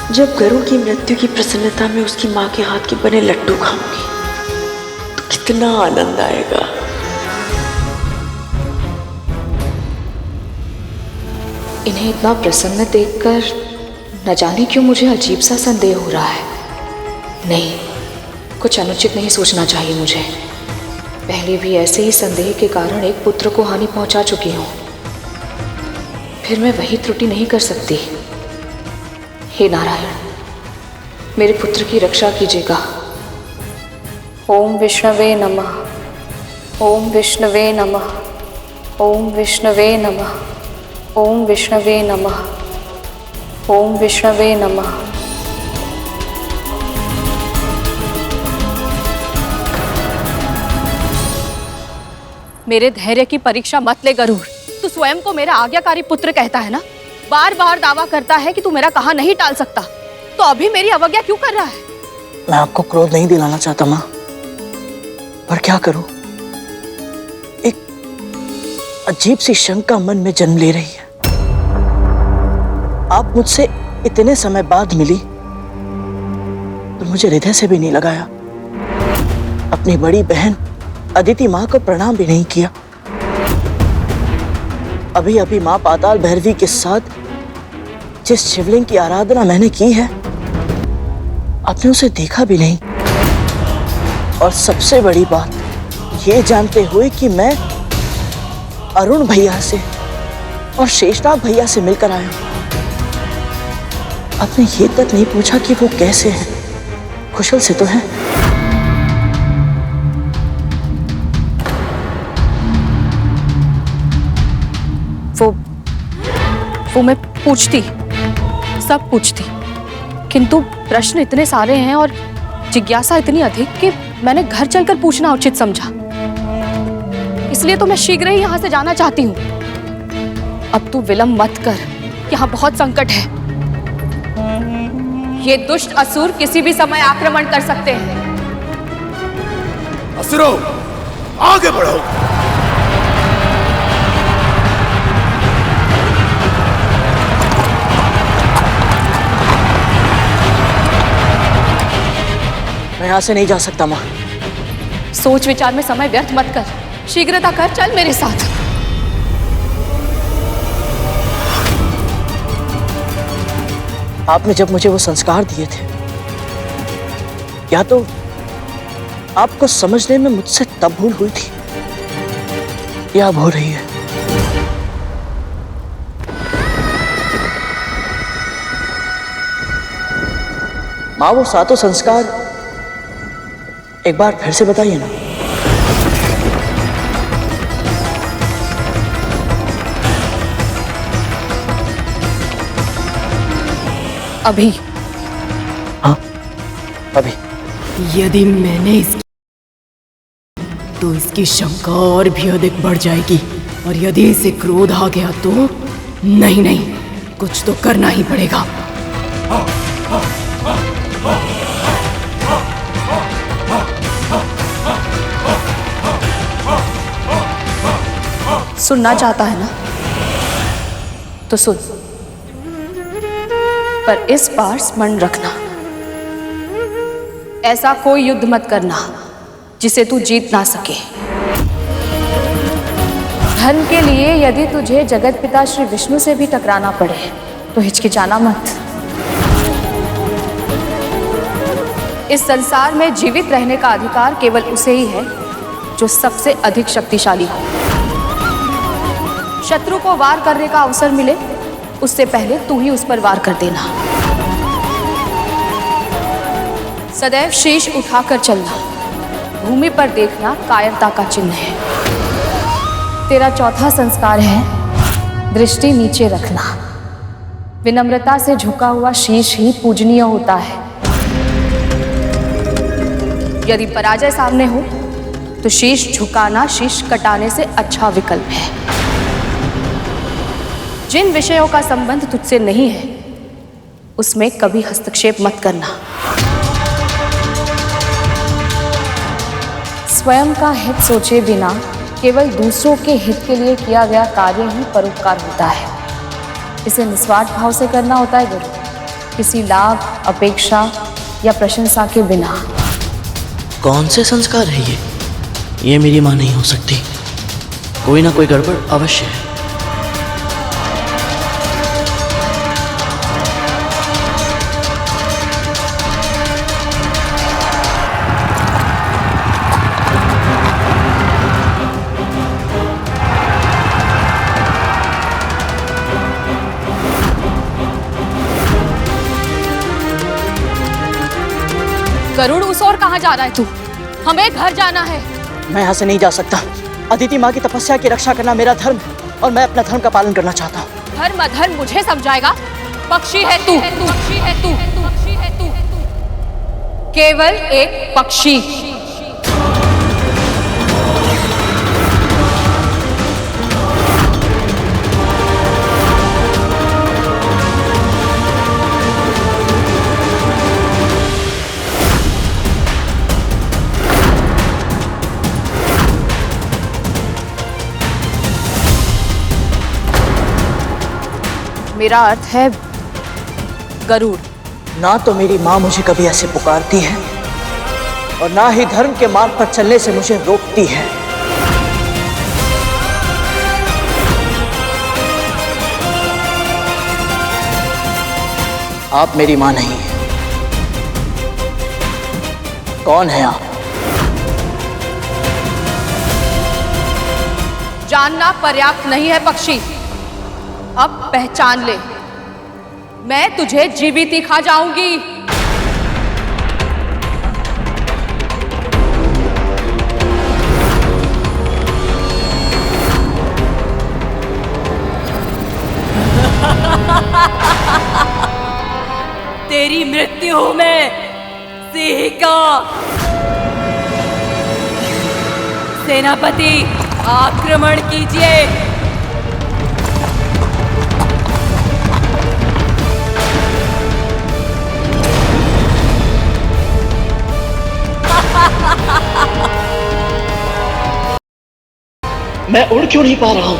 जब गरुड़ की मृत्यु की प्रसन्नता में उसकी माँ के हाथ के बने लड्डू खाऊंगी तो कितना आनंद आएगा। इन्हें इतना प्रसन्न देखकर न जाने क्यों मुझे अजीब सा संदेह हो रहा है। नहीं, कुछ अनुचित नहीं सोचना चाहिए मुझे। पहले भी ऐसे ही संदेह के कारण एक पुत्र को हानि पहुंचा चुकी हूं, फिर मैं वही त्रुटि नहीं कर सकती। हे नारायण, मेरे पुत्र की रक्षा कीजिएगा। ओम विष्णवे नमः, ओम विष्णवे नमः, ओम विष्णवे नमः, ओम विष्णवे नमः, ओम विष्णवे नमः। मेरे धैर्य की परीक्षा मत ले गरुड़। तू स्वयं को मेरा आज्ञाकारी पुत्र कहता है ना, बार बार दावा करता है कि तू मेरा कहा नहीं टाल सकता, तो अभी मेरी अवज्ञा क्यों कर रहा है? मैं आपको क्रोध नहीं दिलाना चाहता माँ, पर क्या करूं, एक अजीब सी शंका मन में जन्म ले रही है। आप मुझसे इतने समय बाद मिली तो मुझे हृदय से भी नहीं लगाया, अपनी बड़ी बहन अदिति माँ को प्रणाम भी नहीं किया। अभी अभी माँ पाताल भैरवी के साथ जिस शिवलिंग की आराधना मैंने की है, आपने उसे देखा भी नहीं। और सबसे बड़ी बात ये जानते हुए कि मैं अरुण भैया से और शेषनाग भैया से मिलकर आया हूं, आपने ये तक नहीं पूछा कि वो कैसे हैं, कुशल से तो हैं? वो मैं पूछती, सब पूछती, किंतु प्रश्न इतने सारे हैं और जिज्ञासा इतनी अधिक कि मैंने घर चलकर पूछना उचित समझा। इसलिए तो मैं शीघ्र ही यहाँ से जाना चाहती हूँ। अब तू विलंब मत कर, यहाँ बहुत संकट है। ये दुष्ट असुर किसी भी समय आक्रमण कर सकते हैं। असुरों, आगे बढ़ो। मैं यहाँ से नहीं जा सकता माँ। सोच विचार में समय व्यर्थ मत कर, शीघ्रता कर, चल मेरे साथ। आपने जब मुझे वो संस्कार दिए थे, या तो आपको समझने में मुझसे तब भूल हुई थी या अब हो रही है। माँ, वो सातों संस्कार एक बार फिर से बताइए ना। अभी? हाँ, अभी। यदि मैंने तो इसकी शंका और भी अधिक बढ़ जाएगी, और यदि इसे क्रोध आ गया तो नहीं नहीं, कुछ तो करना ही पड़ेगा। सुनना चाहता है ना, तो सुन, पर इस बार स्मरण रखना, ऐसा कोई युद्ध मत करना जिसे तू जीत ना सके। धन के लिए यदि तुझे जगत पिता श्री विष्णु से भी टकराना पड़े तो हिचकिचाना मत। इस संसार में जीवित रहने का अधिकार केवल उसे ही है जो सबसे अधिक शक्तिशाली हो। शत्रु को वार करने का अवसर मिले उससे पहले तू ही उस पर वार कर देना। सदैव शीश उठाकर चलना, भूमि पर देखना कायरता का चिन्ह है। तेरा चौथा संस्कार है दृष्टि नीचे रखना। विनम्रता से झुका हुआ शीश ही पूजनीय होता है। यदि पराजय सामने हो तो शीश झुकाना शीश कटाने से अच्छा विकल्प है। जिन विषयों का संबंध तुझसे नहीं है उसमें कभी हस्तक्षेप मत करना। स्वयं का हित सोचे बिना केवल दूसरों के हित के लिए किया गया कार्य ही परोपकार होता है। इसे निस्वार्थ भाव से करना होता है गुरु। किसी लाभ, अपेक्षा या प्रशंसा के बिना। कौन से संस्कार है ये मेरी माँ नहीं हो सकती। कोई ना कोई गड़बड़ अवश्य है। गरुड़, उस और कहाँ जा रहा है तू? हमें घर जाना है। मैं यहाँ से नहीं जा सकता। अदिति माँ की तपस्या की रक्षा करना मेरा धर्म है और मैं अपना धर्म का पालन करना चाहता हूँ। धर्म अधर्म मुझे समझाएगा? पक्षी है तू, पक्षी है तू, पक्षी है तू, केवल एक पक्षी। मेरा अर्थ है गरुड़। ना तो मेरी माँ मुझे कभी ऐसे पुकारती है और ना ही धर्म के मार्ग पर चलने से मुझे रोकती है। आप मेरी माँ नहीं हैं। कौन है आप? जानना पर्याप्त नहीं है पक्षी, अब पहचान ले। मैं तुझे जीवित ही खा जाऊंगी। तेरी मृत्यु हूं मैं, सिंह का। सेनापति, आक्रमण कीजिए। मैं उड़ क्यों नहीं पा रहा हूं?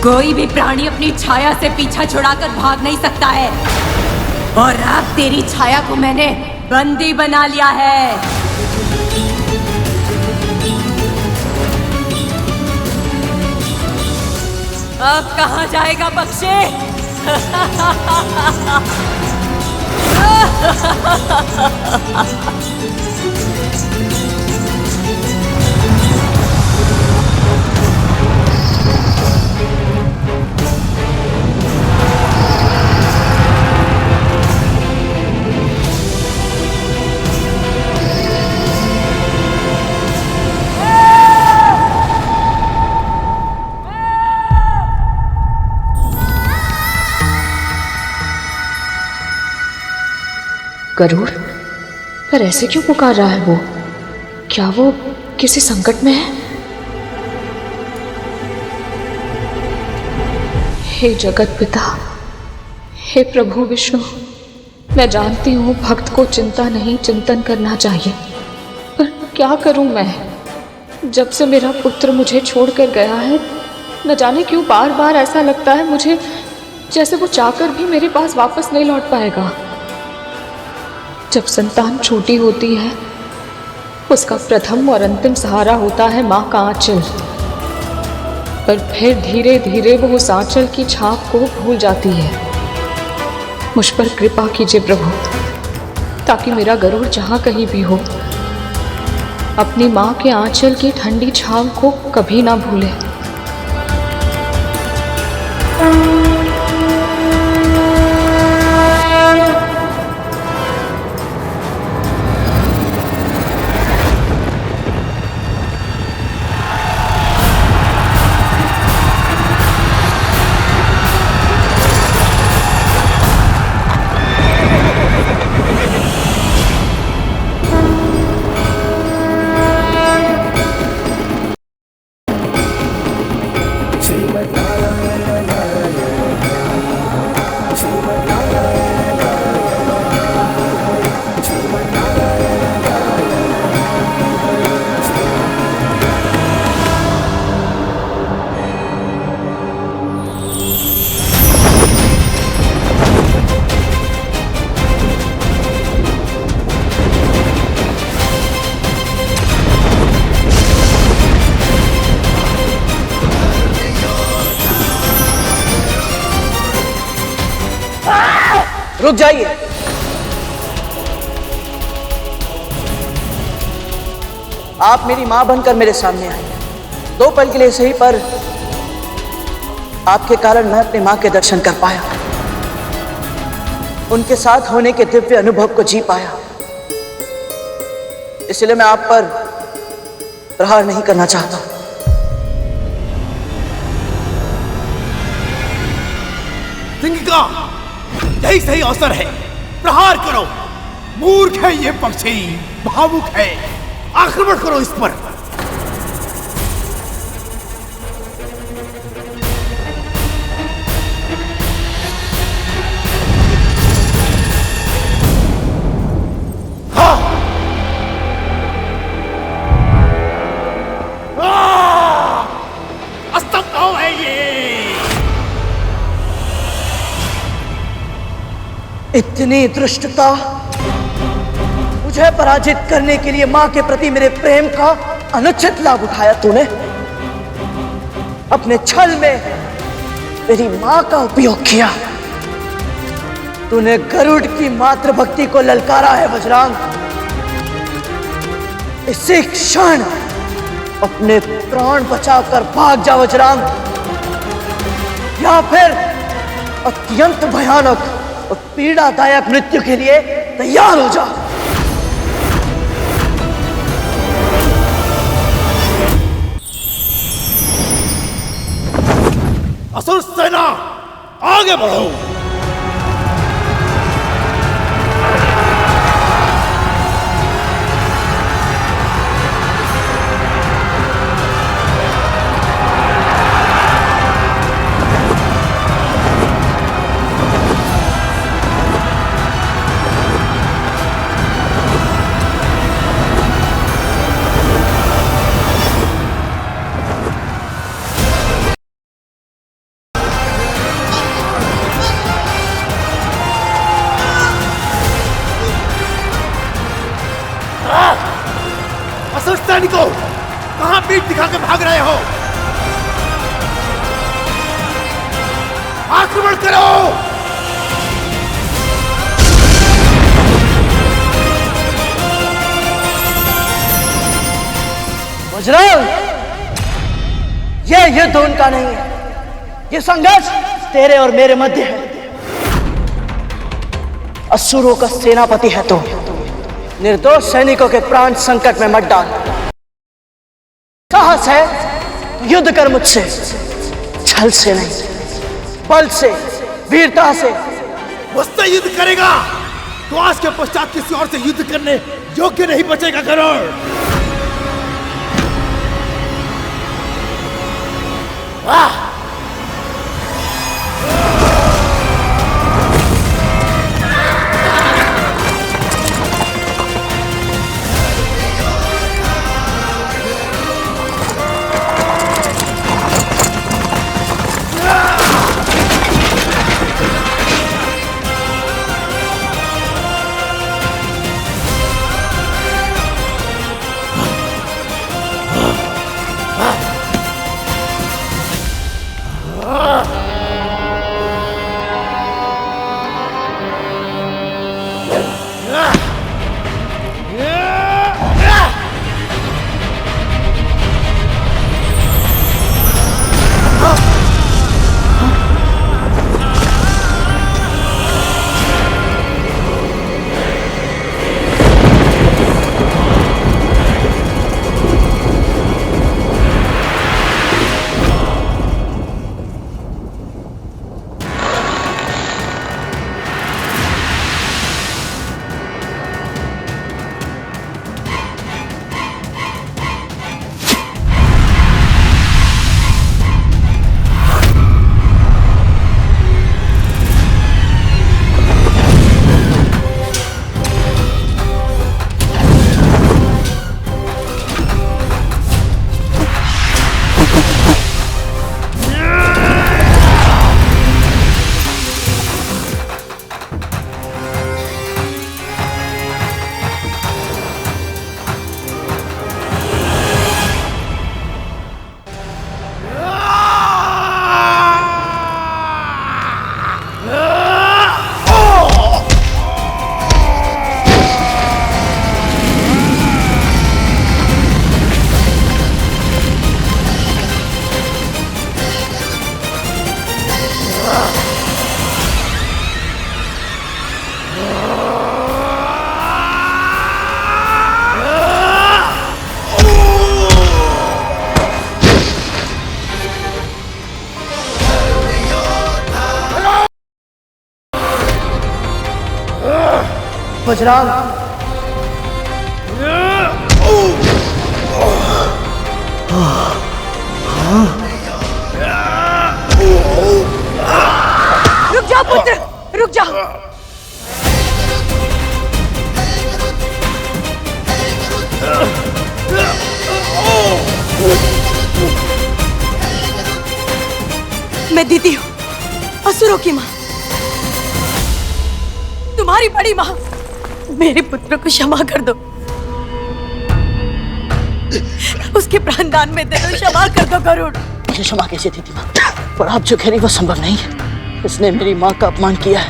कोई भी प्राणी अपनी छाया से पीछा छुड़ाकर भाग नहीं सकता है, और अब तेरी छाया को मैंने बंदी बना लिया है। अब कहां जाएगा पक्षी? गरुड़, पर ऐसे क्यों पुकार रहा है वो? क्या वो किसी संकट में है? हे जगत पिता, हे प्रभु विष्णु, मैं जानती हूँ भक्त को चिंता नहीं चिंतन करना चाहिए, पर क्या करूँ मैं? जब से मेरा पुत्र मुझे छोड़कर गया है, न जाने क्यों बार बार ऐसा लगता है मुझे जैसे वो चाहकर भी मेरे पास वापस नहीं लौट पाएगा। जब संतान छोटी होती है, उसका प्रथम और अंतिम सहारा होता है माँ का आंचल, पर फिर धीरे धीरे वो उस आंचल की छाप को भूल जाती है। मुझ पर कृपा कीजिए प्रभु, ताकि मेरा गरुड़ जहाँ कहीं भी हो, अपनी माँ के आंचल की ठंडी छाव को कभी ना भूले। रुक जाइए। आप मेरी मां बनकर मेरे सामने आई, 2 पल के लिए सही, पर आपके कारण मैं अपनी मां के दर्शन कर पाया, उनके साथ होने के दिव्य अनुभव को जी पाया। इसलिए मैं आप पर प्रहार नहीं करना चाहता। सिंगिका, यही सही अवसर है, प्रहार करो। मूर्ख है ये पक्षी, भावुक है, आक्रमण करो इस पर। असंभव है ये। इतनी धृष्टता, मुझे पराजित करने के लिए मां के प्रति मेरे प्रेम का अनुचित लाभ उठाया तूने। अपने छल में मेरी मां का उपयोग किया। तूने गरुड़ की मातृभक्ति को ललकारा है वज्रांग। इसी क्षण अपने प्राण बचाकर भाग जा वज्रांग, या फिर अत्यंत भयानक और पीड़ादायक मृत्यु के लिए तैयार हो जा। असुर सेना, आगे बढ़ो। असुर सैनिकों, कहां पीठ दिखा के भाग रहे हो? आक्रमण करो। वज्रांग, यह युद्ध उनका नहीं है, यह संघर्ष तेरे और मेरे मध्य है। असुरों का सेनापति है तो निर्दोष सैनिकों के प्राण संकट में मत डाल। साहस है युद्ध कर मुझसे, छल से नहीं, बल से, वीरता से। मुझसे युद्ध करेगा तो आज के पश्चात किसी और से युद्ध करने योग्य नहीं बचेगा गरुड़। वाह! बजरांग। रुक जाओ पुत्र, रुक जाओ। मैं दीदी हूँ, असुरों की माँ, तुम्हारी बड़ी माँ। मेरे पुत्र को क्षमा कर दो, उसके प्राणदान में दे दो, क्षमा कर दो गरुड़। मुझे क्षमा कैसे दीदी माँ, पर आप जो कह रही वो संभव नहीं है। इसने मेरी माँ का अपमान किया है,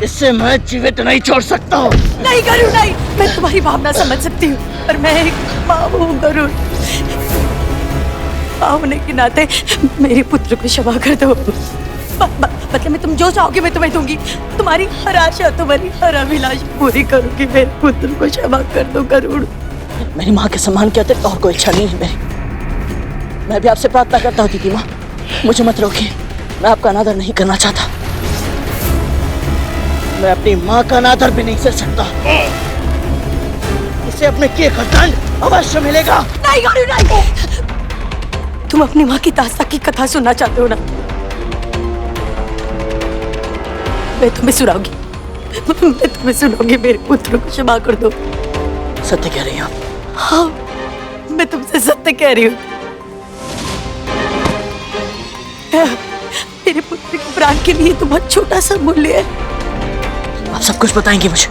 इससे मैं जीवित नहीं छोड़ सकता हूँ। नहीं गरुड़ नहीं, मैं तुम्हारी भावना समझ सकती हूँ, पर मैं एक माँ हूँ गरुड़। माँ होने के नाते मेरे पुत्र को क्षमा कर दो। मतलब मैं तुम जो चाहोगे मैं तुम्हें दूंगी, तुम्हारी हर आशा, तुम्हारी हर अभिलाषा पूरी करूंगी। मेरे पुत्र को क्षमा कर दो गरुड़। मेरी माँ के सम्मान के अतिरिक्त और कोई इच्छा नहीं है मेरी। मैं भी आपसे प्रार्थना करता हूँ दीदी माँ, मुझे मत रोकिए, मैं आपका अनादर नहीं करना चाहता। मैं अपनी माँ का अनादर भी नहीं सह सकता। इसे अपने किए का दंड अवश्य मिलेगा। नहीं गरुड़ नहीं, तुम अपनी माँ की दास्तां की कथा सुनना चाहते हो ना? मैं तुम्हें सुनाऊंगी, मैं तुम्हें सुनाऊंगी। मेरे पुत्र को क्षमा कर दो। सत्य कह रही हैं आप? हाँ, मैं तुमसे सत्य कह रही हूँ। मेरे पुत्र के प्राण के लिए तो बहुत छोटा सा मूल्य है। आप सब कुछ बताएंगे मुझे?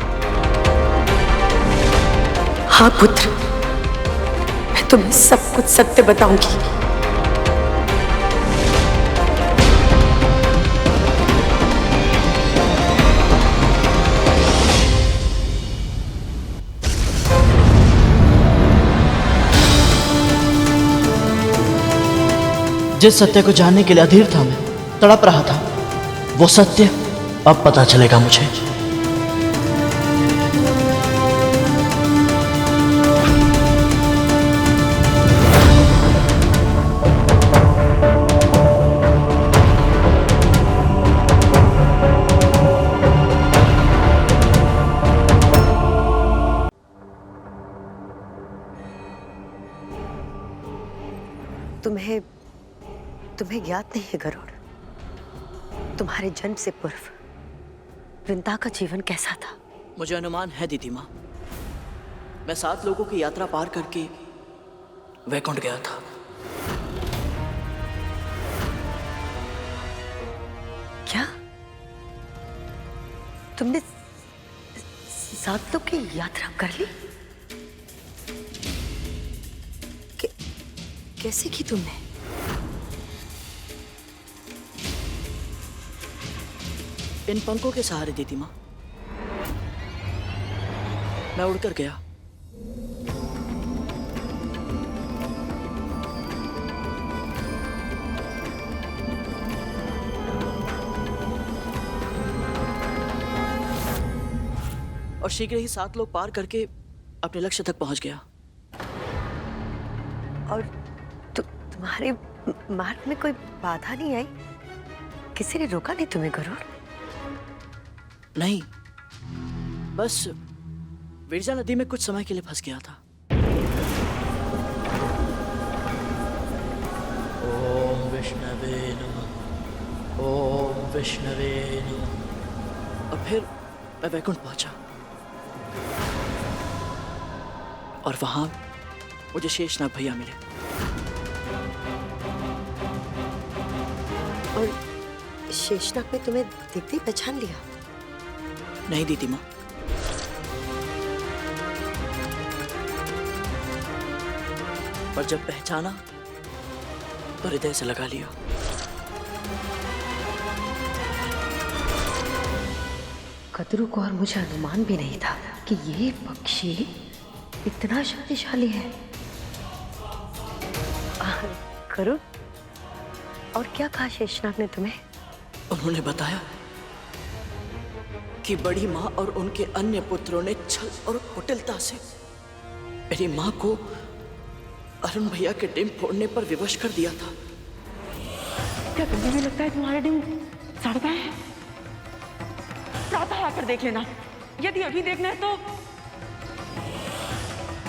हाँ पुत्र, मैं तुम्हें सब कुछ सत्य बताऊंगी। जिस सत्य को जानने के लिए अधीर था, मैं तड़प रहा था, वो सत्य अब पता चलेगा मुझे। तुम्हें ज्ञात नहीं है गरुड़, तुम्हारे जन्म से पूर्व वृंदा का जीवन कैसा था? मुझे अनुमान है दीदी माँ, मैं 7 लोगों की यात्रा पार करके वैकुंठ गया था। क्या तुमने 7 लोग की यात्रा कर ली? कैसे की तुमने? इन पंखों के सहारे दीदी माँ, मैं उड़कर गया। और शीघ्र ही 7 लोग पार करके अपने लक्ष्य तक पहुंच गया। और तुम्हारे मार्ग में कोई बाधा नहीं आई? किसी ने रोका नहीं तुम्हें गरुड़? नहीं, बस विरजा नदी में कुछ समय के लिए फंस गया था। ओम विष्णवे नमः, ओम विष्णवे नमः। और फिर मैं वैकुंठ पहुंचा और वहां मुझे शेषनाग भैया मिले। और शेषनाग ने तुम्हें देखते ही पहचान लिया? नहीं दीदी माँ, पर जब पहचाना तो हृदय से लगा लिया। कद्रू को और मुझे अनुमान भी नहीं था कि ये पक्षी इतना शक्तिशाली है। करो, और क्या कहा शेषनाग ने तुम्हें? उन्होंने बताया कि बड़ी माँ और उनके अन्य पुत्रों ने छल और कुटिलता से मेरी माँ को अरुण भैया के डिम फोड़ने पर विवश कर दिया था। क्या तुम्हें भी लगता है तुम्हारा डिम सड़ गया है? प्रातः आकर देख लेना, यदि अभी देखना है तो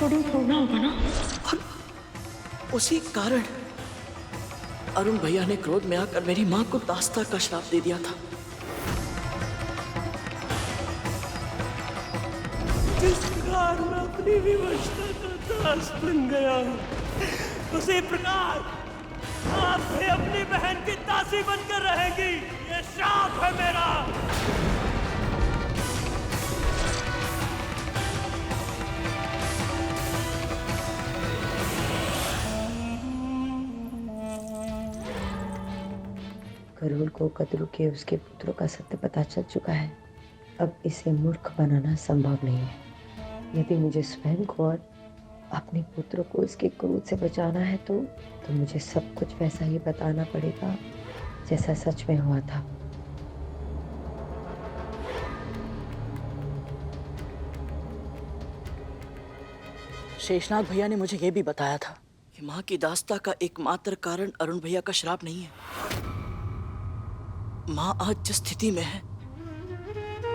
रोना होगा ना। उसी कारण अरुण भैया ने क्रोध में आकर मेरी माँ को दास्ता का श्राप दे दिया था। जिस प्रकार मैं अपनी विवशता का दास बन गया, उसी प्रकार आप भी अपनी बहन की दासी बनकर रहेंगी। ये श्राप है मेरा। करुण को कद्रू के उसके पुत्रों का सत्य पता चल चुका है। अब इसे मूर्ख बनाना संभव नहीं है। यदि मुझे स्वयं को और अपने पुत्रों को इसके क्रोध से बचाना है तो मुझे सब कुछ वैसा ही बताना पड़ेगा जैसा सच में हुआ था। शेषनाग भैया ने मुझे यह भी बताया था कि माँ की दास्ता का एकमात्र कारण अरुण भैया का श्राप नहीं है। माँ आज जिस स्थिति में है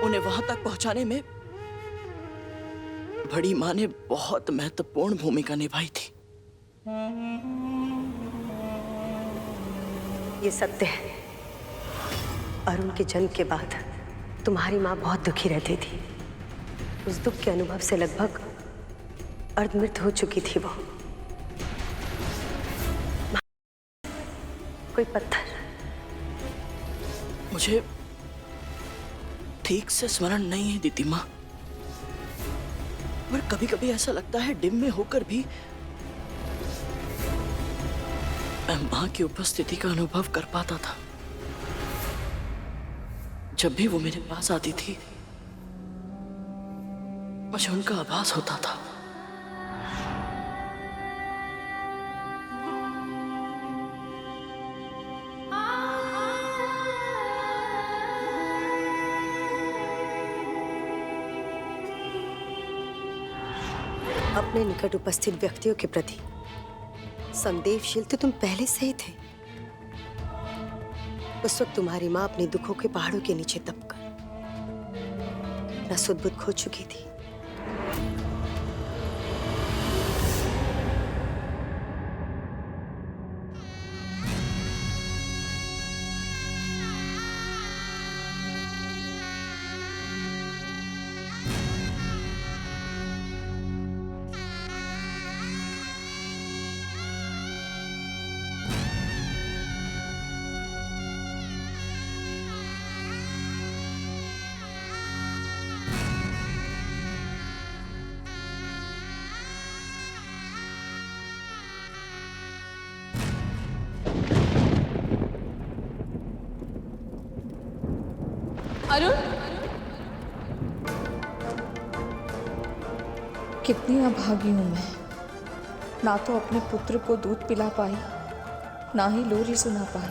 उन्हें वहां तक पहुंचाने में बड़ी माँ ने बहुत महत्वपूर्ण भूमिका निभाई थी। ये सत्य है। अरुण के जन्म के बाद तुम्हारी माँ बहुत दुखी रहती थी। उस दुख के अनुभव से लगभग अर्धमृत हो चुकी थी वो। कोई पत्थर। मुझे ठीक से स्मरण नहीं है दीदी माँ, पर कभी कभी ऐसा लगता है डिम में होकर भी मैं माँ की उपस्थिति का अनुभव कर पाता था। जब भी वो मेरे पास आती थी मुझे उनका आभास होता था। अपने निकट उपस्थित व्यक्तियों के प्रति संदेहशील तो तुम पहले से ही थे। उस वक्त तुम्हारी माँ अपने दुखों के पहाड़ों के नीचे दबकर नसुद्बुद्ध खो चुकी थी। अरुण, कितनी अभागी हूं मैं। ना तो अपने पुत्र को दूध पिला पाई, ना ही लोरी सुना पाई।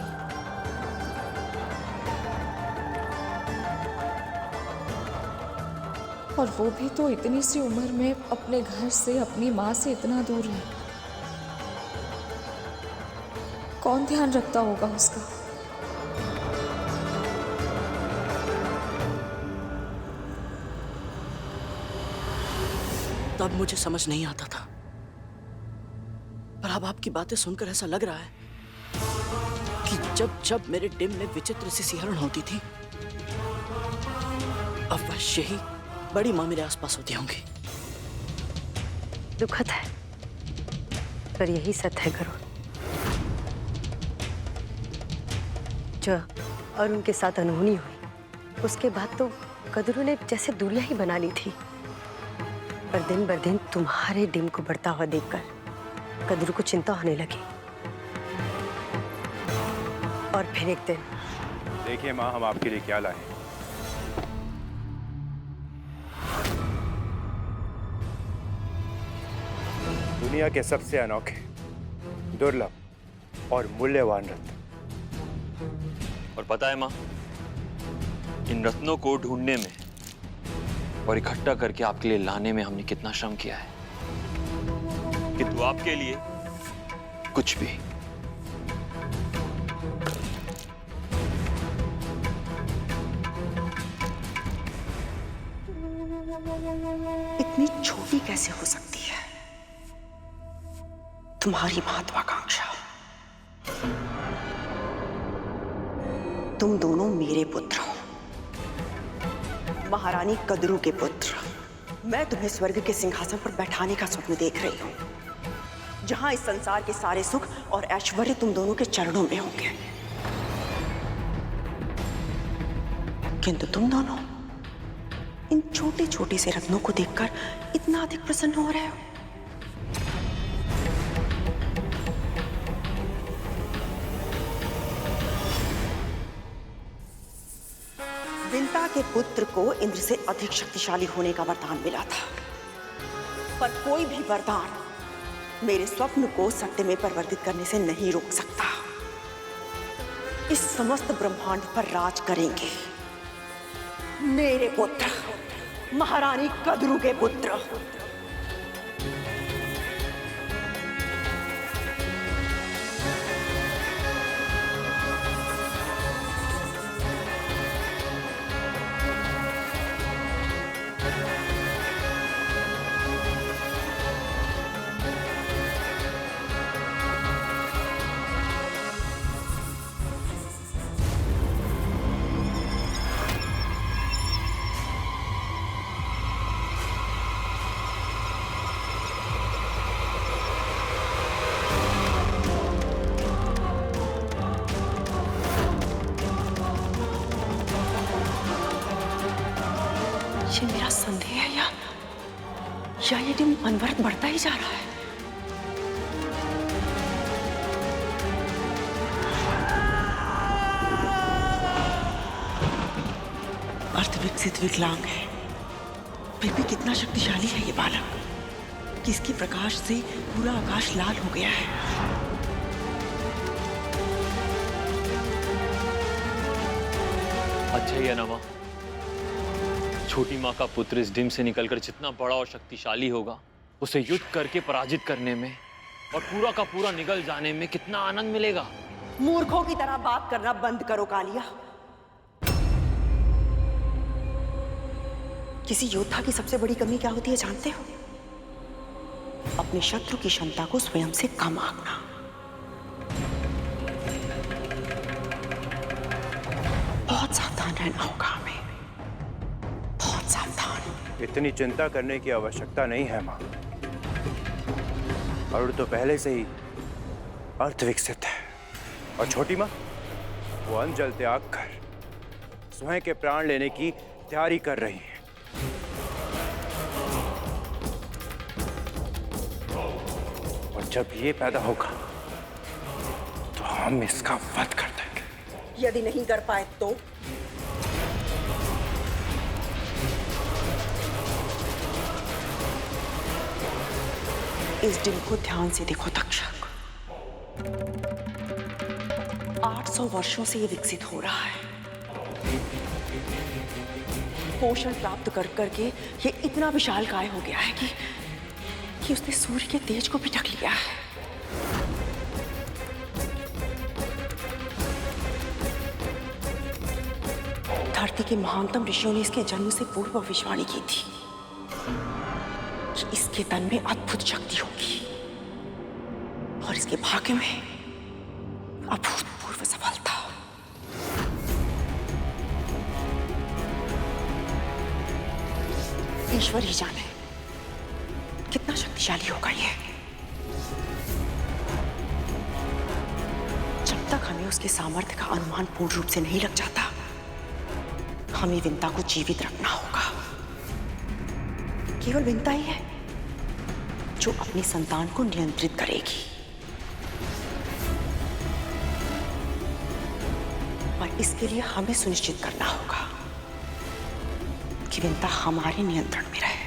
और वो भी तो इतनी सी उम्र में अपने घर से, अपनी माँ से इतना दूर है। कौन ध्यान रखता होगा उसका? तब मुझे समझ नहीं आता था, पर अब आपकी बातें सुनकर ऐसा लग रहा है कि जब जब मेरे डिम में विचित्र सी सिहरण होती थी अवश्य ही बड़ी माँ मेरे आसपास होती होंगी। दुखद है पर यही सत्य है करुण। जो अरुण के साथ अनहोनी हुई उसके बाद तो कद्रू ने जैसे दूरियां ही बना ली थी। पर दिन बर दिन तुम्हारे डिम को बढ़ता हुआ देखकर कद्रू को चिंता होने लगी। और फिर एक दिन देखिए माँ, हम आपके लिए क्या लाए। दुनिया के सबसे अनोखे, दुर्लभ और मूल्यवान रत्न। और पता है माँ, इन रत्नों को ढूंढने में और इकट्ठा करके आपके लिए लाने में हमने कितना श्रम किया है, किंतु आपके लिए कुछ भी। इतनी छोटी कैसे हो सकती है तुम्हारी महत्वाकांक्षा? तुम दोनों मेरे पुत्र हो, महारानी कदरू के पुत्र। मैं तुम्हें स्वर्ग के सिंहासन पर बैठाने का स्वप्न देख रही हूं, जहां इस संसार के सारे सुख और ऐश्वर्य तुम दोनों के चरणों में होंगे। किंतु तुम दोनों इन छोटे छोटे से रत्नों को देखकर इतना अधिक प्रसन्न हो रहे हो। विंता के पुत्र को इंद्र से अधिक शक्तिशाली होने का वरदान मिला था, पर कोई भी वरदान मेरे स्वप्न को सत्य में परिवर्तित करने से नहीं रोक सकता। इस समस्त ब्रह्मांड पर राज करेंगे मेरे पुत्र, महारानी कदरू के पुत्र। ये मेरा संदेह है या ये दिन अनवरत बढ़ता ही जा रहा है। अर्धविकसित विकलांग है, फिर भी कितना शक्तिशाली है ये बालक, किसके प्रकाश से पूरा आकाश लाल हो गया है। अच्छा ही है ना माँ, छोटी माँ का पुत्र इस डिम से निकलकर जितना बड़ा और शक्तिशाली होगा, उसे युद्ध करके पराजित करने में और पूरा का पूरा निगल जाने में कितना आनंद मिलेगा। मूर्खों की तरह बात करना बंद करो कालिया। किसी योद्धा की सबसे बड़ी कमी क्या होती है जानते हो? अपने शत्रु की क्षमता को स्वयं से कम आंकना। बहुत सावधान रहना होगा हमें, बहुत सावधान। इतनी चिंता करने की आवश्यकता नहीं है माँ। अरुण तो पहले से ही अर्धविकसित है और छोटी माँ वो अंजल त्याग कर स्वयं के प्राण लेने की तैयारी कर रही है। और जब ये पैदा होगा तो हम इसका वध कर देंगे। यदि नहीं कर पाए तो? इस डिम को ध्यान से देखो तक्षक। 800 वर्षों से ये विकसित हो रहा है। पोषण प्राप्त कर करके ये इतना विशालकाय हो गया है कि उसने सूर्य के तेज को भी ढक लिया है। धरती के महानतम ऋषियों ने इसके जन्म से पूर्व भविष्यवाणी की थी कि इसके तन में अद्भुत शक्ति होगी और इसके भाग्य में अभूतपूर्व सफलता। ईश्वर ही जाने कितना शक्तिशाली होगा ये। जब तक हमें उसके सामर्थ्य का अनुमान पूर्ण रूप से नहीं लग जाता, हमें विंता को जीवित रखना होगा। केवल विंता ही है जो अपनी संतान को नियंत्रित करेगी, पर इसके लिए हमें सुनिश्चित करना होगा कि विंता हमारे नियंत्रण में रहे।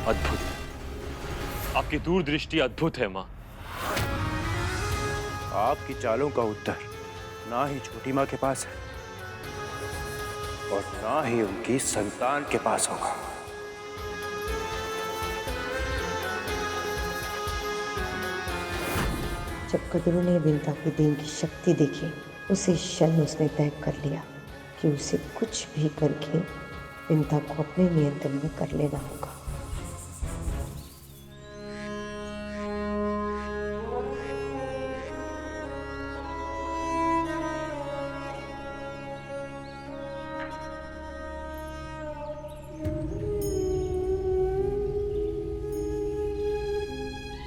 अद्भुत, आपकी दूरदृष्टि अद्भुत है माँ। आपकी चालों का उत्तर ना ही छोटी माँ के पास है और ना ही उनकी संतान के पास होगा। जब कद्रू ने विंता के दिन की शक्ति देखी, उसी क्षण उसने तय कर लिया कि उसे कुछ भी करके विंता को अपने नियंत्रण में कर लेना होगा।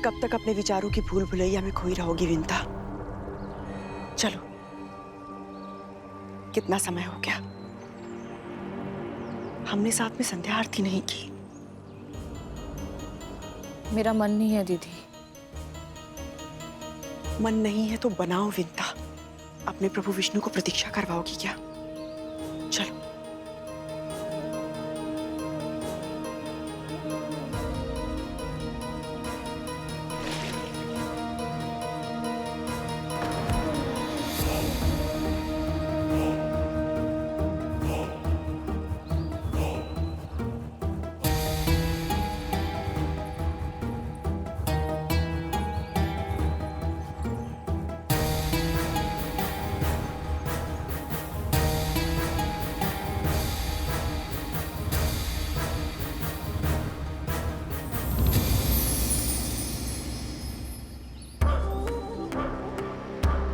कब तक अपने विचारों की भूल भुलैया में खोई रहोगी विंता? चलो, कितना समय हो गया, हमने साथ में संध्या आरती नहीं की। मेरा मन नहीं है दीदी। मन नहीं है तो बनाओ विंता। अपने प्रभु विष्णु को प्रतीक्षा करवाओगी क्या? चलो।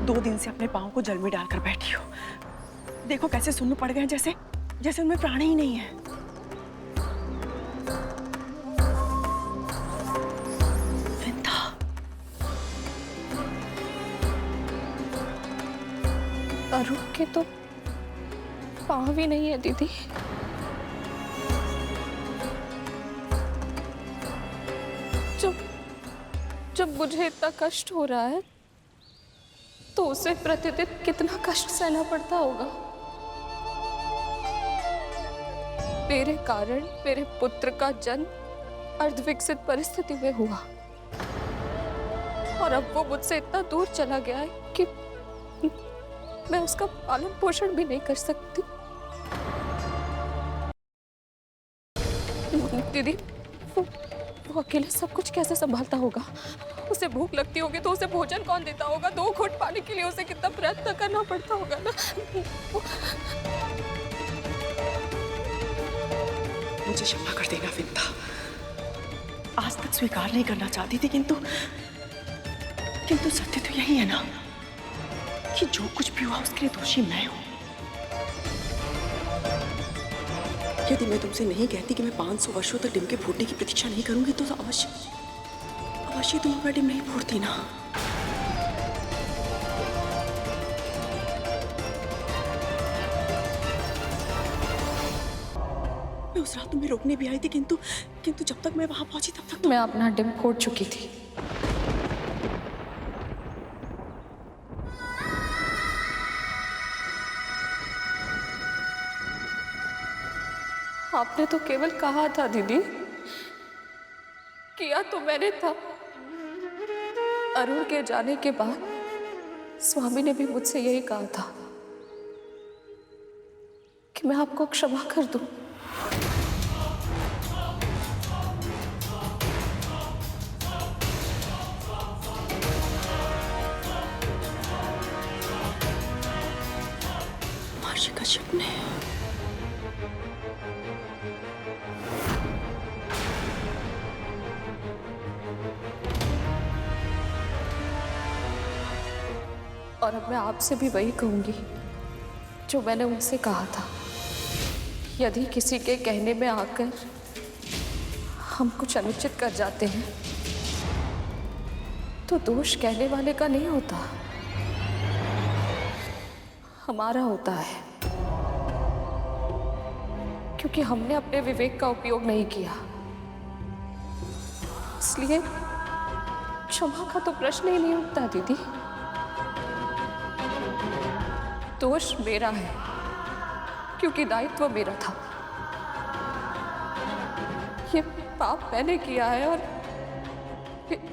दो दिन से अपने पाँव को जल में डालकर बैठी हो। देखो कैसे सुन्न पड़ गए हैं, जैसे जैसे उनमें प्राण ही नहीं है। विंता, अरुण के तो पाँव भी नहीं है दीदी। जब मुझे इतना कष्ट हो रहा है तो उसे प्रतिदिन कितना कष्ट सहना पड़ता होगा। मेरे कारण मेरे पुत्र का जन्म अर्धविकसित परिस्थिति में हुआ और अब वो मुझसे इतना दूर चला गया है कि मैं उसका पालन पोषण भी नहीं कर सकती। दीदी, वो अकेले सब कुछ कैसे संभालता होगा? उसे भूख लगती होगी तो उसे भोजन कौन देता होगा? 2 घूंट पाने के लिए उसे कितना प्रयत्न करना पड़ता होगा ना। मुझे क्षमा कर देना विंता। आज तक स्वीकार नहीं करना चाहती थी, किंतु सत्य तो यही है ना कि जो कुछ भी हुआ उसके लिए दोषी मैं हूं। यदि मैं तुमसे नहीं कहती कि मैं 500 वर्षों तक डिम के फूटने की प्रतीक्षा नहीं करूंगी तो अवश्य तुम अपना डिम नहीं फूटती ना। मैं उस रात तुम्हें रोकने भी आई थी, किंतु जब तक मैं वहां पहुंची तब तक मैं अपना डिम फोड़ चुकी थी। आपने तो केवल कहा था दीदी, किया तो मैंने था। अरुण के जाने के बाद स्वामी ने भी मुझसे यही कहा था कि मैं आपको क्षमा कर दूं। महर्षि कश्यप ने और अब मैं आपसे भी वही कहूंगी जो मैंने उनसे कहा था। यदि किसी के कहने में आकर हम कुछ अनुचित कर जाते हैं तो दोष कहने वाले का नहीं होता, हमारा होता है, क्योंकि हमने अपने विवेक का उपयोग नहीं किया। इसलिए क्षमा का तो प्रश्न ही नहीं उठता दीदी। दोष मेरा है क्योंकि दायित्व मेरा था। ये पाप मैंने किया है और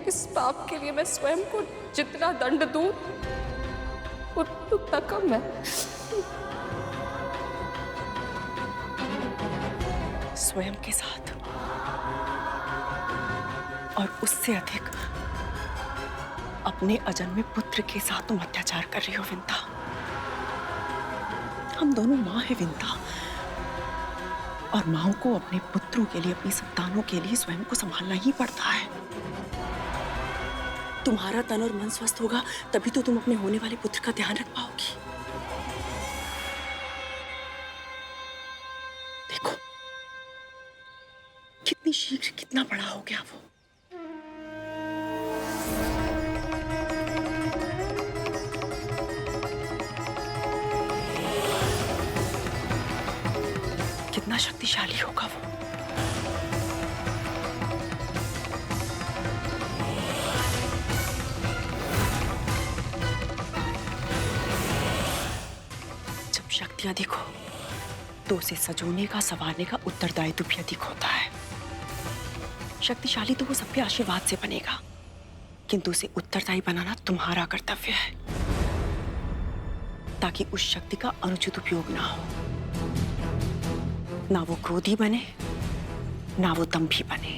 इस पाप के लिए मैं स्वयं को जितना दंड दूं उतना कम है। स्वयं के साथ और उससे अधिक अपने अजन्मे पुत्र के साथ तुम अत्याचार कर रही हो विंता। हम दोनों माँ हैं विंता, और माँओं को अपने पुत्रों के लिए, अपनी संतानों के लिए स्वयं को संभालना ही पड़ता है। तुम्हारा तन और मन स्वस्थ होगा तभी तो तुम अपने होने वाले पुत्र का ध्यान रख पाओगी। देखो कितनी शीघ्र कितना बड़ा हो गया वो। कितना शक्तिशाली होगा वो। जब शक्ति अधिक हो तो उसे सजोने का, संवारने का उत्तरदायित्व भी अधिक होता है। शक्तिशाली तो वो सबके आशीर्वाद से बनेगा, किंतु उसे उत्तरदायी बनाना तुम्हारा कर्तव्य है, ताकि उस शक्ति का अनुचित उपयोग ना हो। ना वो क्रोधी बने, ना वो दंभी बने।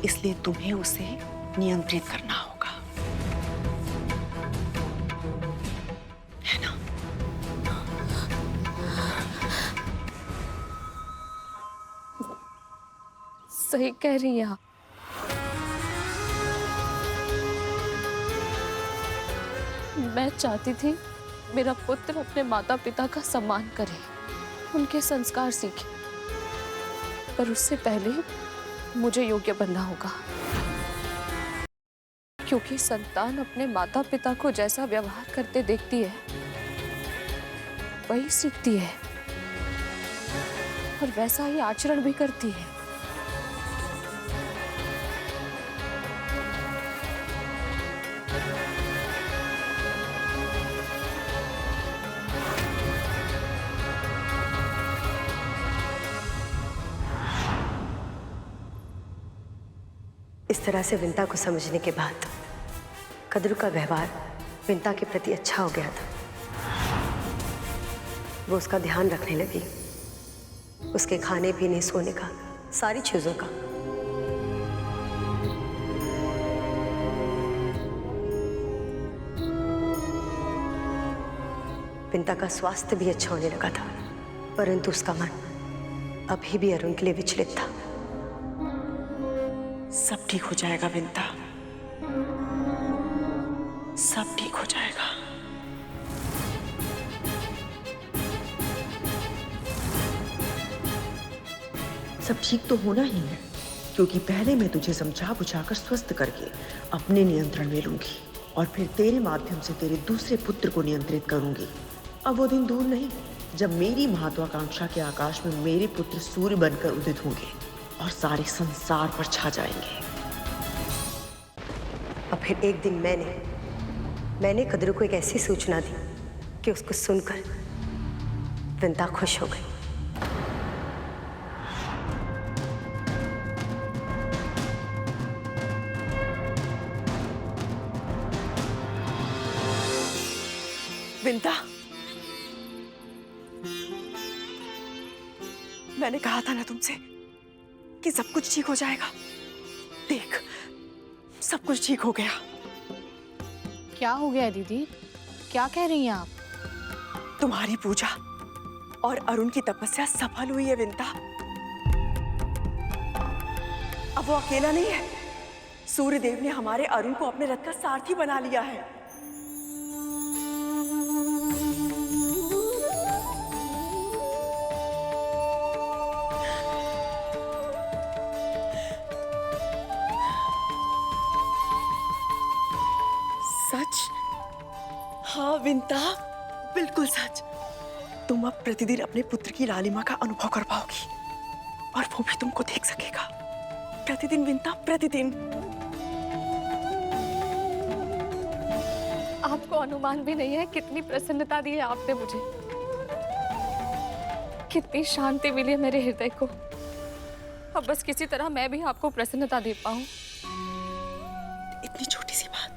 इसलिए तुम्हें उसे नियंत्रित करना होगा, है ना? सही कह रही हैं आप। मैं चाहती थी मेरा पुत्र अपने माता पिता का सम्मान करे, उनके संस्कार सीखे, पर उससे पहले मुझे योग्य बनना होगा, क्योंकि संतान अपने माता पिता को जैसा व्यवहार करते देखती है वही सीखती है और वैसा ही आचरण भी करती है। इस तरह से विंता को समझने के बाद कद्रू का व्यवहार विंता के प्रति अच्छा हो गया था। वो उसका ध्यान रखने लगी, उसके खाने पीने, सोने का, सारी चीजों का। विंता का स्वास्थ्य भी अच्छा होने लगा था, परंतु उसका मन अभी भी अरुण के लिए विचलित था। सब ठीक हो जाएगा विंता, सब ठीक हो जाएगा। सब ठीक तो होना ही है, क्योंकि पहले मैं तुझे समझा बुझाकर स्वस्थ करके अपने नियंत्रण में लूंगी, और फिर तेरे माध्यम से तेरे दूसरे पुत्र को नियंत्रित करूंगी। अब वो दिन दूर नहीं जब मेरी महत्वाकांक्षा के आकाश में मेरे पुत्र सूर्य बनकर उदित होंगे और सारे संसार पर छा जाएंगे। और फिर एक दिन मैंने कद्रू को एक ऐसी सूचना दी कि उसको सुनकर विंता खुश हो गई। विंता, मैंने कहा था ना तुमसे कि सब कुछ ठीक हो जाएगा। देख, सब कुछ ठीक हो गया। क्या हो गया दीदी? क्या कह रही हैं आप? तुम्हारी पूजा और अरुण की तपस्या सफल हुई है विंता। अब वो अकेला नहीं है, सूर्यदेव ने हमारे अरुण को अपने रथ का सारथी बना लिया है। सच? हाँ विंता, बिल्कुल सच। तुम अब प्रतिदिन अपने पुत्र की लालिमा का अनुभव कर पाओगी, और वो भी तुमको देख सकेगा। प्रतिदिन विंता, प्रतिदिन। आपको अनुमान भी नहीं है कितनी प्रसन्नता दी है आपने मुझे, कितनी शांति मिली है मेरे हृदय को। अब बस किसी तरह मैं भी आपको प्रसन्नता दे पाऊं। इतनी छोटी सी बात,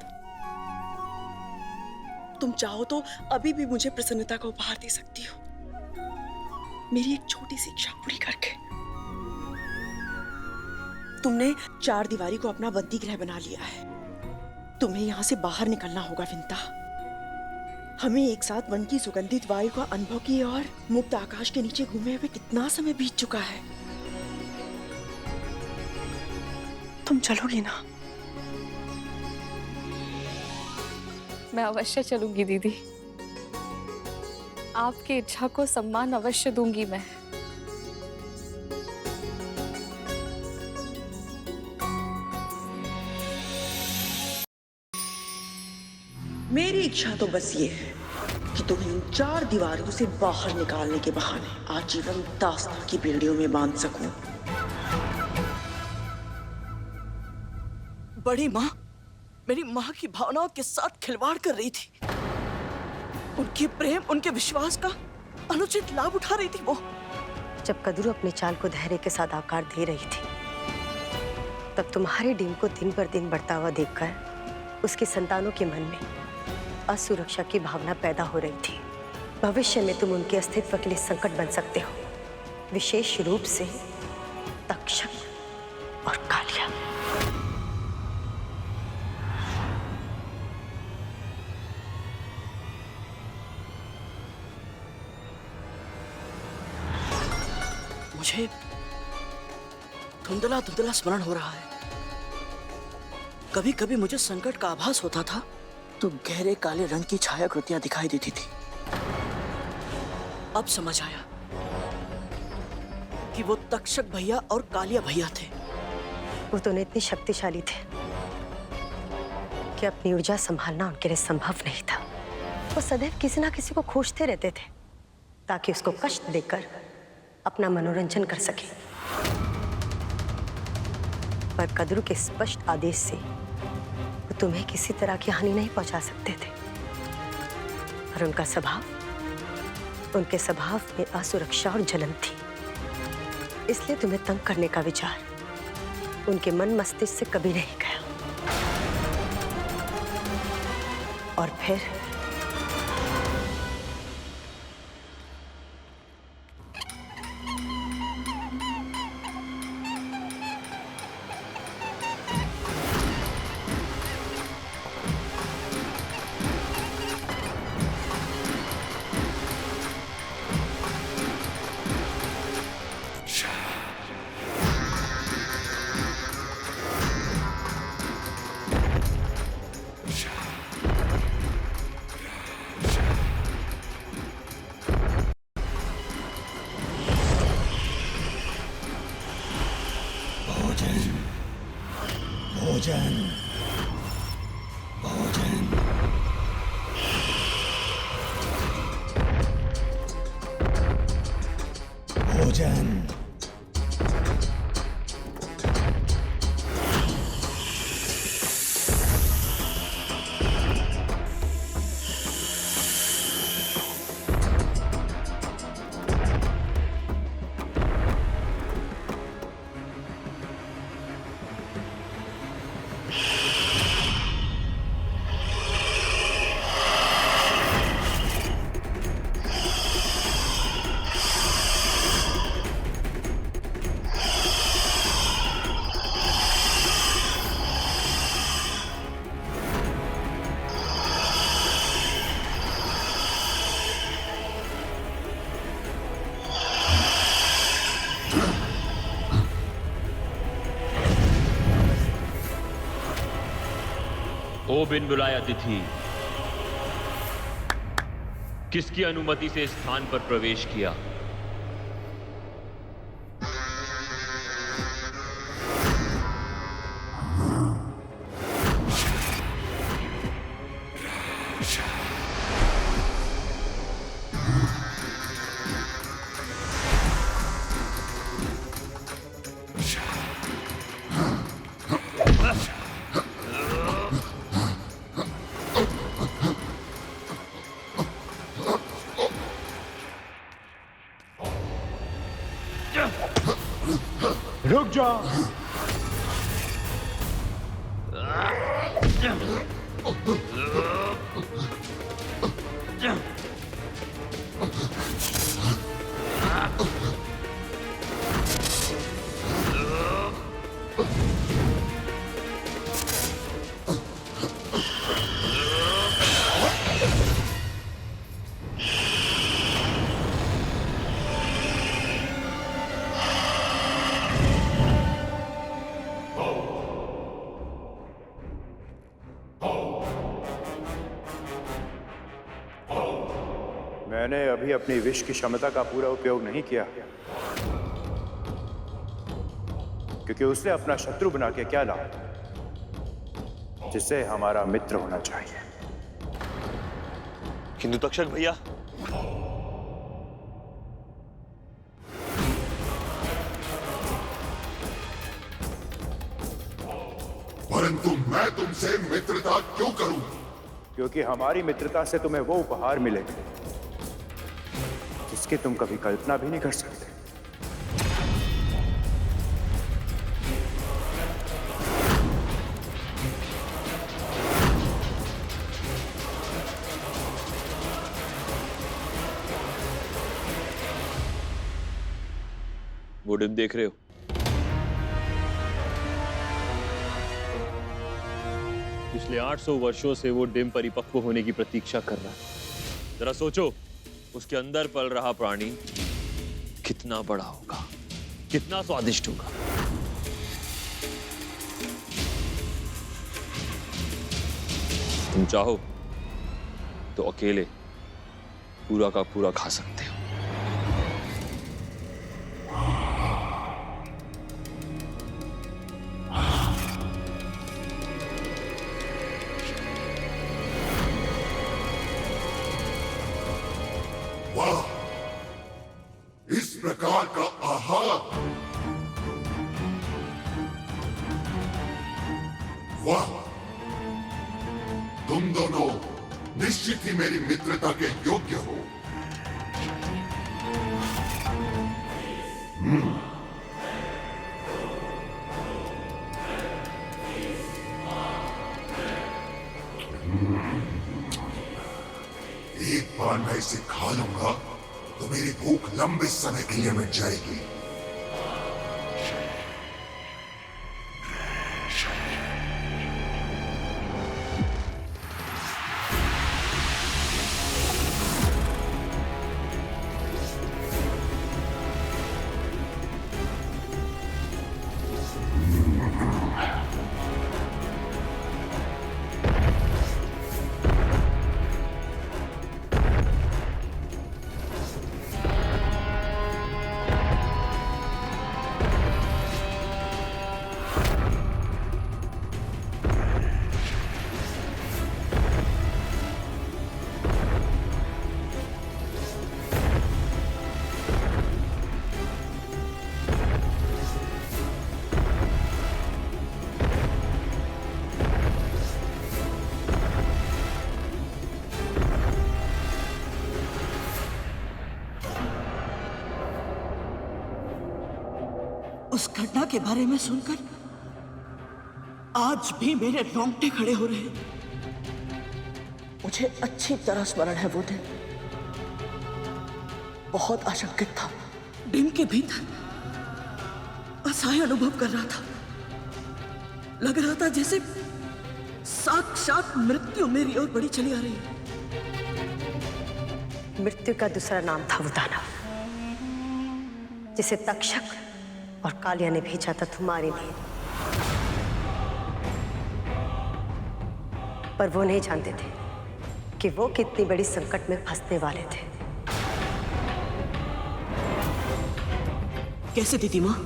तुम चाहो तो अभी भी मुझे प्रसन्नता का उपहार दे सकती हो, मेरी एक छोटी सी इच्छा पूरी करके। तुमने चार दीवारी को अपना बंदी गृह बना लिया है, तुम्हें यहाँ से बाहर निकलना होगा विंता। हमें एक साथ वन की सुगंधित वायु का अनुभव किए और मुक्त आकाश के नीचे घूमे हुए कितना समय बीत चुका है। तुम चलोगी ना? मैं अवश्य चलूंगी दीदी, आपकी इच्छा को सम्मान अवश्य दूंगी मैं। मेरी इच्छा तो बस ये है कि तुम्हें इन 4 दीवारों से बाहर निकालने के बहाने आजीवन दास्तां की बेड़ियों में बांध सकूं। बड़ी माँ मेरी माँ की भावनाओं के साथ खिलवाड़ कर रही थी। उनके प्रेम, उनके विश्वास का अनुचित लाभ उठा रही थी वो। जब कदरू अपने चाल को धैर्य के साथ आकार दे रही थी, तब तुम्हारे डीम को दिन पर दिन बढ़ता हुआ देखकर उसकी संतानों के मन में असुरक्षा की भावना पैदा हो रही थी। भविष्य में तुम उनके अस्तित्व के लिए संकट बन सकते हो, विशेष रूप से तक्षक और कालिया। मुझे धुंधला धुंधला स्मरण हो रहा है। कभी कभी मुझे संकट का आभास होता था तो गहरे काले रंग की छायाकृतियां दिखाई देती थी। अब समझ आया कि वो तक्षक भैया और कालिया भैया थे। वो दोनों इतने शक्तिशाली थे कि अपनी ऊर्जा संभालना उनके लिए संभव नहीं था। वो सदैव किसी ना किसी को खोजते रहते थे ताकि उसको कष्ट देकर अपना मनोरंजन कर सके। पर कदरू के स्पष्ट आदेश से वो तुम्हें किसी तरह की हानि नहीं पहुंचा सकते थे। पर उनके स्वभाव में असुरक्षा और जलन थी, इसलिए तुम्हें तंग करने का विचार उनके मन मस्तिष्क से कभी नहीं गया। और फिर ओ बिन बुलाए अतिथि, किसकी अनुमति से इस स्थान पर प्रवेश किया? रुक जा। मैंने अभी अपनी विष की क्षमता का पूरा उपयोग नहीं किया, क्योंकि उसे अपना शत्रु बना के क्या लाभ, जिसे हमारा मित्र होना चाहिए। किंतु तक्षक भैया, परंतु मैं तुमसे मित्रता क्यों करूं? क्योंकि हमारी मित्रता से तुम्हें वो उपहार मिलेंगे जिसकी तुम कभी कल्पना भी नहीं कर सकते। वो डिम देख रहे हो? पिछले 800 वर्षों से वो डिम परिपक्व होने की प्रतीक्षा कर रहा है। जरा सोचो, उसके अंदर पल रहा प्राणी कितना बड़ा होगा, कितना स्वादिष्ट होगा। तुम चाहो तो अकेले पूरा का पूरा खा सकते हो। वाह, इस प्रकार का आहार! वाह, तुम दोनों निश्चित ही मेरी मित्रता के योग्य हो। एक बार मैं इसे खा लूंगा तो मेरी भूख लंबे समय के लिए मिट जाएगी। उस घटना के बारे में सुनकर आज भी मेरे रोंगटे खड़े हो रहे हैं। मुझे अच्छी तरह स्मरण है वो दिन। बहुत आशंकित था, डिम के भीतर असहाय अनुभव कर रहा था। लग रहा था जैसे साक्षात मृत्यु मेरी ओर बढ़ी चली आ रही है। मृत्यु का दूसरा नाम था वो दानव, जिसे तक्षक और कालिया ने भेजा था तुम्हारे लिए। पर वो नहीं जानते थे कि वो कितनी बड़ी संकट में फंसने वाले थे। कैसे दीदी माँ?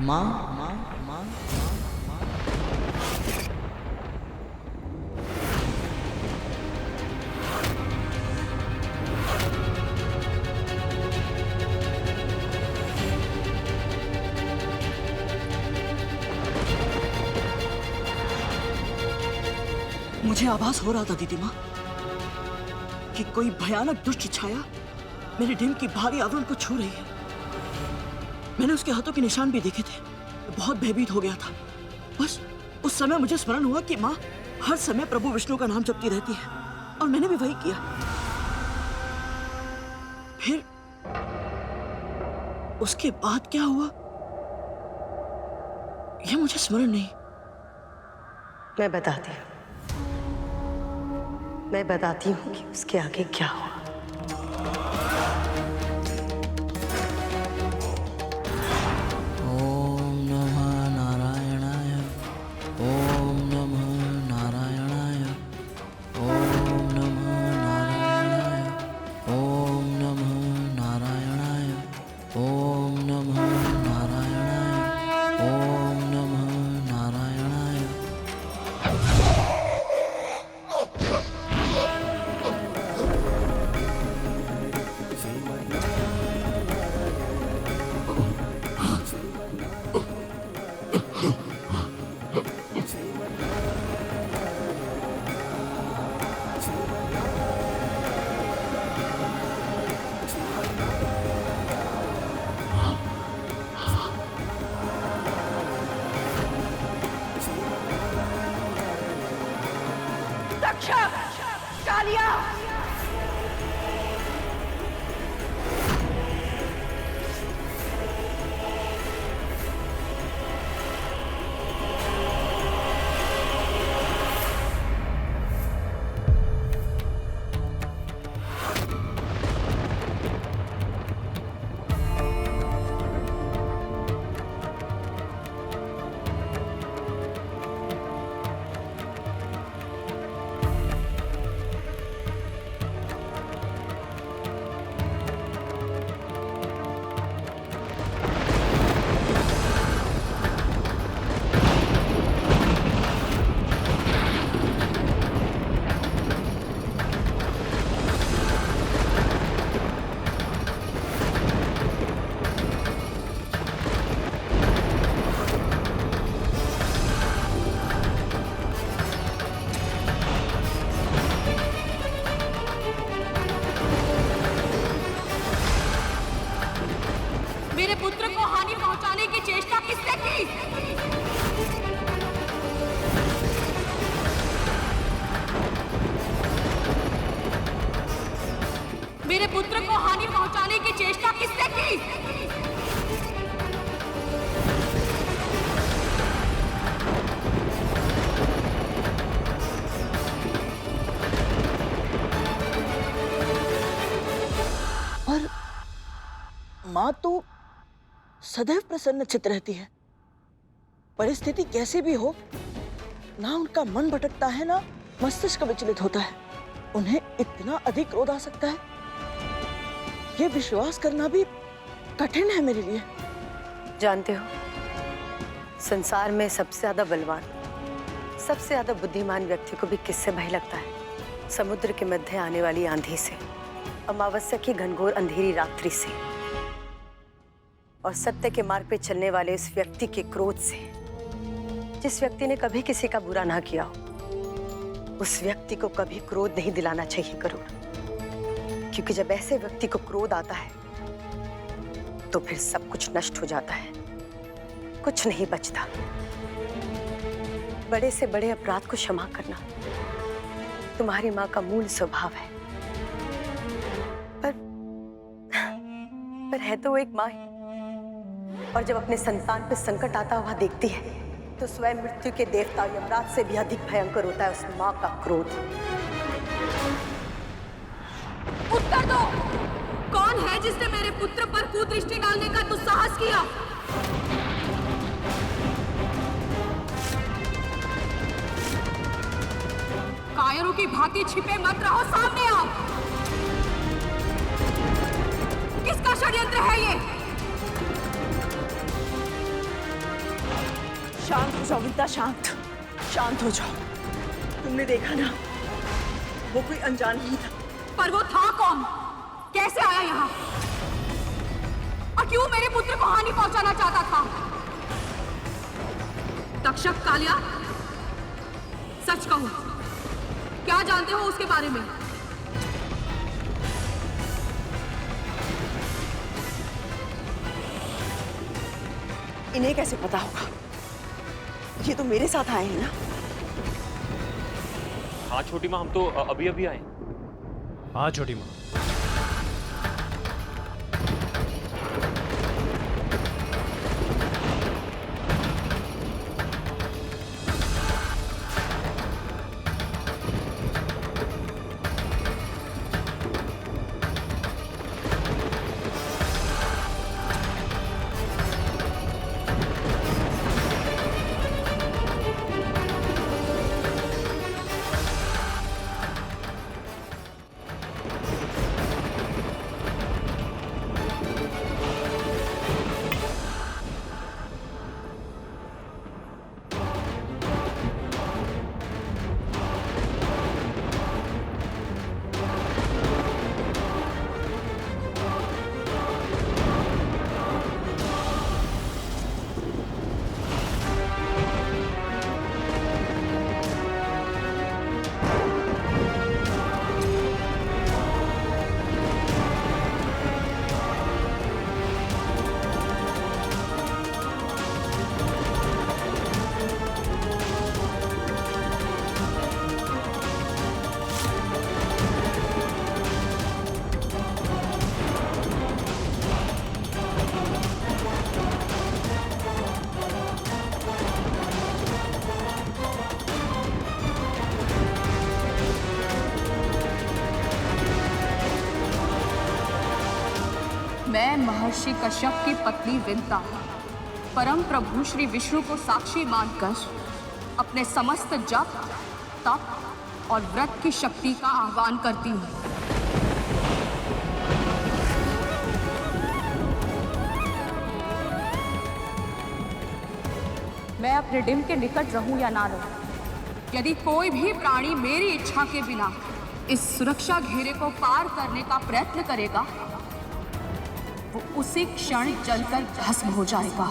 माँ, माँ, माँ, मुझे आभास हो रहा था दीदी माँ कि कोई भयानक दुष्ट छाया मेरे डिम की भारी आवरण को छू रही है। मैंने उसके हाथों के निशान भी देखे थे। बहुत भयभीत हो गया था। बस उस समय मुझे स्मरण हुआ कि माँ हर समय प्रभु विष्णु का नाम जपती रहती है और मैंने भी वही किया। फिर उसके बाद क्या हुआ यह मुझे स्मरण नहीं। मैं बताती हूँ कि उसके आगे क्या हुआ। ओम नमः नारायणाय, ओम नमः नारायणाय, ओम नमः नारायणाय, ओम नमः नारायणाय, ओम नमः नारायणाय, ओम नमः नारायणाय। कालिया! मेरे पुत्र को हानि पहुंचाने की चेष्टा किसने की? मेरे पुत्र को हानि पहुंचाने की चेष्टा किसने की? और माँ तो सदैव प्रसन्न चित्त रहती है। परिस्थिति कैसी भी हो, ना उनका मन भटकता है ना मस्तिष्क विचलित होता है। उन्हें इतना अधिक क्रोध आ सकता है, ये विश्वास करना भी कठिन है मेरे लिए। जानते हो, संसार में सबसे ज्यादा बलवान, सबसे ज्यादा बुद्धिमान व्यक्ति को भी किससे भय लगता है? समुद्र के मध्य आने वाली आंधी से, अमावस्या की घनघोर अंधेरी रात्रि से, और सत्य के मार्ग पे चलने वाले उस व्यक्ति के क्रोध से, जिस व्यक्ति ने कभी किसी का बुरा ना किया हो। उस व्यक्ति को कभी क्रोध नहीं दिलाना चाहिए गरुड़, क्योंकि जब ऐसे व्यक्ति को क्रोध आता है तो फिर सब कुछ नष्ट हो जाता है, कुछ नहीं बचता। बड़े से बड़े अपराध को क्षमा करना तुम्हारी माँ का मूल स्वभाव है, पर है तो वो एक माँ ही। और जब अपने संतान पे संकट आता हुआ देखती है तो स्वयं मृत्यु के देवता यमराज से भी अधिक भयंकर होता है उस माँ का क्रोध। उत्तर दो, कौन है जिसने मेरे पुत्र पर कुदृष्टि डालने का दुस्साहस किया? कायरों की भांति छिपे मत रहो, सामने आओ। किसका षड्यंत्र है ये? शांत हो जाओ विद्या, शांत हो जाओ। तुमने देखा ना, वो कोई अनजान ही था। पर वो था कौन? कैसे आया यहाँ? और क्यों मेरे पुत्र को हानि पहुंचाना चाहता था? तक्षक कालिया, सच कहो, क्या जानते हो उसके बारे में? इन्हें कैसे पता होगा? ये तो मेरे साथ आए हैं ना। हाँ छोटी माँ, हम तो अभी अभी आए। हाँ छोटी माँ। मैं महर्षि कश्यप की पत्नी विंता परम प्रभु श्री विष्णु को साक्षी मानकर अपने समस्त जप, तप और व्रत की शक्ति का आह्वान करती हूँ। मैं अपने डिम के निकट रहूं या ना रहूं, यदि कोई भी प्राणी मेरी इच्छा के बिना इस सुरक्षा घेरे को पार करने का प्रयत्न करेगा, वो उसी क्षण जलकर भस्म हो जाएगा।